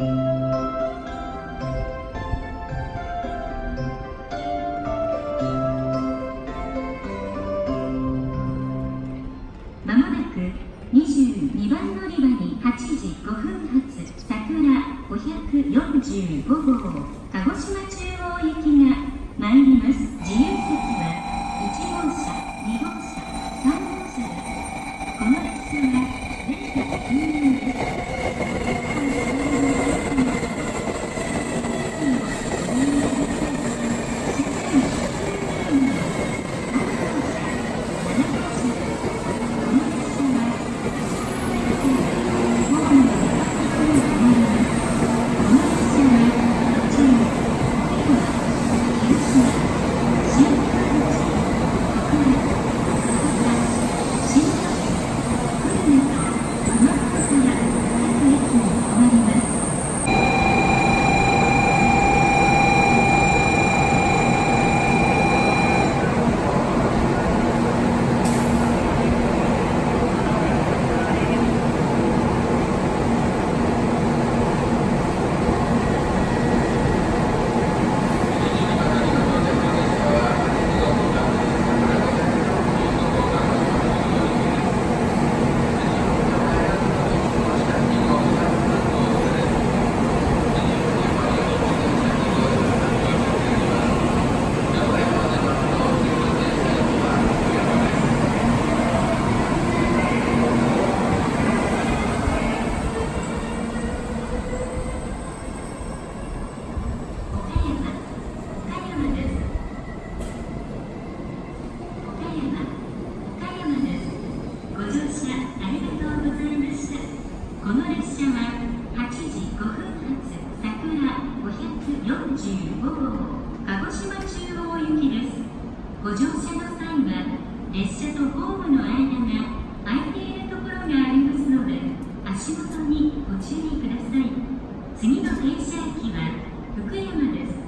まもなく22番乗り場に8時5分発桜545号鹿児島中央行きが参ります。自由席は1号車、2号車、3号車です。この列車は全席禁煙です。この列車は8時5分発桜545号鹿児島中央行きです。ご乗車の際は列車とホームの間が空いているところがありますので足元にご注意ください。次の停車駅は福山です。